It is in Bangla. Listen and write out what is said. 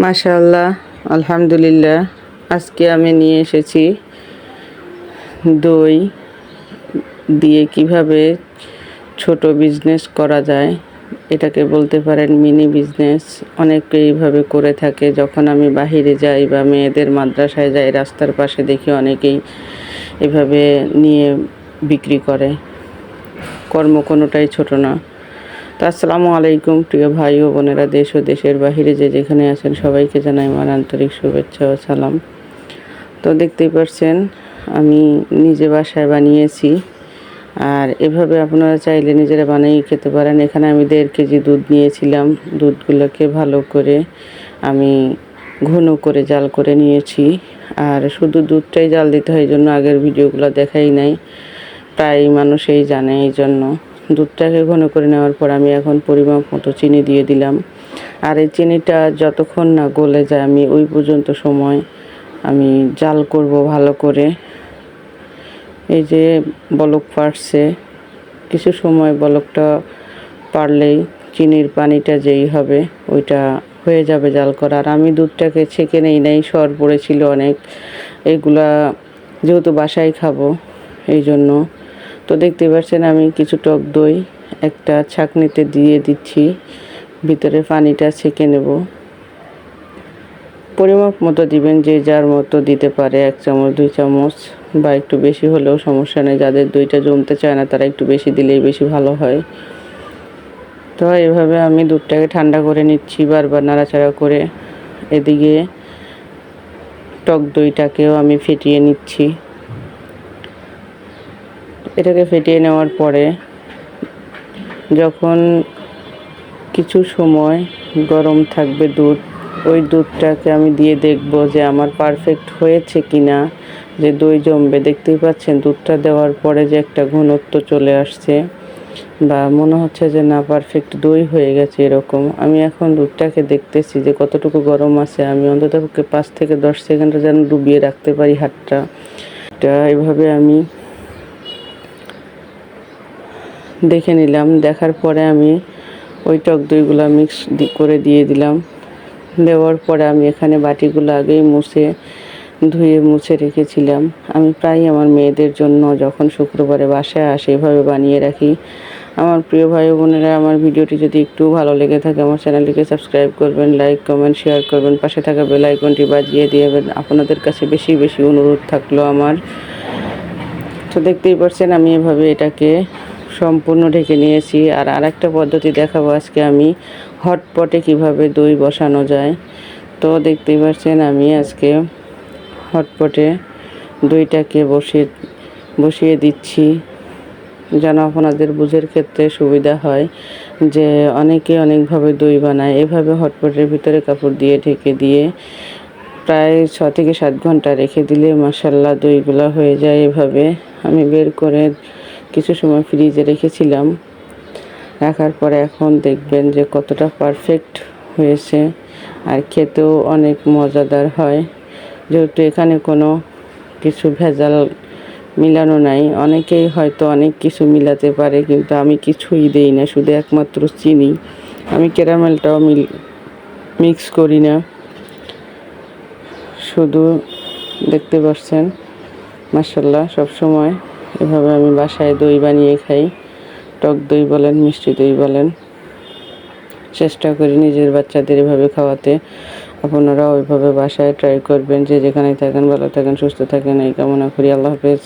মাশাআল্লাহ, আলহামদুলিল্লাহ। আজকে আমি নিয়ে এসেছি দই দিয়ে কিভাবে ছোট বিজনেস করা যায়। এটাকে বলতে পারেন মিনি বিজনেস। অনেকে এইভাবে করে থাকে। যখন আমি বাহিরে যাই বা মেয়েদের মাদ্রাসায় যাই, রাস্তার পাশে দেখি অনেকেই এভাবে নিয়ে বিক্রি করে। কর্ম কোনোটাই ছোট না। তো আসসালামু আলাইকুম প্রিয় ভাই ও বোনেরা, দেশ ও দেশের বাহিরে যে যেখানে আছেন সবাইকে জানাই আমার আন্তরিক শুভেচ্ছা ও সালাম। তো দেখতেই পাচ্ছেন আমি নিজে বাসায় বানিয়েছি, আর এভাবে আপনারা চাইলে নিজেরা বানিয়ে খেতে পারেন। এখানে আমি 1.5 কেজি দুধ নিয়েছিলাম। দুধগুলোকে ভালো করে আমি ঘন করে জাল করে নিয়েছি। আর শুধু দুধটাই জাল দিতে হয়, এই জন্য আগের ভিডিওগুলো দেখাই নাই, প্রায় মানুষই জানে। এই জন্য দুধটাকে ঘন করে নেওয়ার পর আমি এখন পরিমাপ মতো চিনি দিয়ে দিলাম। আর এই চিনিটা যতক্ষণ না গলে যায় আমি ওই পর্যন্ত সময় আমি জাল করব ভালো করে। এই যে বলক পাড়ছে, কিছু সময় বলকটা পারলেই চিনির পানিটা যেই হবে ওইটা হয়ে যাবে জাল করা। আর আমি দুধটাকে ছেঁকে নেই নাই, সর পড়েছিল অনেক। এগুলা যেহেতু বাসায় খাবো এই জন্য। তো দেখতে পাচ্ছেন আমি কিছু টক দই একটা ছাঁকনিতে দিয়ে দিচ্ছি, ভিতরে পানিটা ছেঁকে নেব। পরিমাপ মতো দিবেন, যে যার মতো দিতে পারে, 1 চামচ 2 চামচ বা একটু বেশি হলেও সমস্যা নেই। যাদের দইটা জমতে চায় না তারা একটু বেশি দিলেই বেশি ভালো হয়। তো এভাবে আমি দুধটাকে ঠান্ডা করে নিচ্ছি, বারবার নাড়াচাড়া করে। এদিকে টক দইটাকেও আমি ফেটিয়ে নিচ্ছি। এটাকে ফেটিয়ে নেওয়ার পরে যখন কিছু সময় গরম থাকবে দুধ, ওই দুধটাকে আমি দিয়ে দেখব যে আমার পারফেক্ট হয়েছে কিনা, যে দই জমবে। দেখতেই পাচ্ছেন দুধটা দেওয়ার পরে যে একটা ঘনত্ব চলে আসছে, বা মনে হচ্ছে যে না পারফেক্ট দই হয়ে গেছে এরকম। আমি এখন দুধটাকে দেখতেছি যে কতটুকু গরম আছে। আমি অন্ততপক্ষে 5 থেকে 10 সেকেন্ড যেন ডুবিয়ে রাখতে পারি হাতটা। এভাবে আমি দেখে নিলাম। দেখার পরে আমি ওই টক দইগুলো মিক্স করে দিয়ে দিলাম। দেওয়ার পরে আমি এখানে বাটিগুলো আগেই ধুয়ে মুছে রেখেছিলাম। আমি প্রায় আমার মেয়েদের জন্য যখন শুক্রবারে বাসায় আসে এভাবে বানিয়ে রাখি। আমার প্রিয় ভাই বোনেরা, আমার ভিডিওটি যদি একটু ভালো লেগে থাকে আমার চ্যানেলটিকে সাবস্ক্রাইব করবেন, লাইক কমেন্ট শেয়ার করবেন, পাশে থাকা বেল আইকনটি বাজিয়ে দিবেন। আপনাদের কাছে বেশি বেশি অনুরোধ থাকলো আমার। তো দেখতেই পাচ্ছেন আমি এভাবে এটাকে সম্পূর্ণ ঢেকে নিয়েছি। আর আরেকটা পদ্ধতি দেখাবো আজকে আমি, হটপটে কিভাবে দই বসানো যায়। তো দেখতেই পাচ্ছেন আমি আজকে হটপটে দইটাকে বসিয়ে দিচ্ছি, যেন আপনাদের বুঝের ক্ষেত্রে সুবিধা হয়। যে অনেকে অনেকভাবে দই বানায়। এভাবে হটপটের ভিতরে কাপড় দিয়ে ঢেকে দিয়ে প্রায় 6 থেকে 7 ঘন্টা রেখে দিলে মাশাআল্লাহ দইগুলো হয়ে যায়। এভাবে আমি বের করে কিছু সময় ফ্রিজে রেখেছিলাম। রাখার পরে এখন দেখবেন যে কতটা পারফেক্ট হয়েছে, আর খেতেও অনেক মজাদার হয়। যেহেতু এখানে কোনো কিছু ভেজাল মিলানো নাই। অনেকেই হয়তো অনেক কিছু মিলাতে পারে, কিন্তু আমি কিছুই দেই না, শুধু একমাত্র চিনি। আমি ক্যারামেলটাও মিক্স করি না। শুধু দেখতে পাচ্ছেন মাশাআল্লাহ সবসময় এভাবে আমি বাসায় দই বানিয়ে খাই। টক দই বলেন, মিষ্টি দই বলেন, চেষ্টা করি নিজের বাচ্চাদের এভাবে খাওয়াতে। আপনারাও ওইভাবে বাসায় ট্রাই করবেন। যে যেখানেই থাকেন ভালো থাকেন, সুস্থ থাকেন এই কামনা করি। আল্লাহ হাফেজ।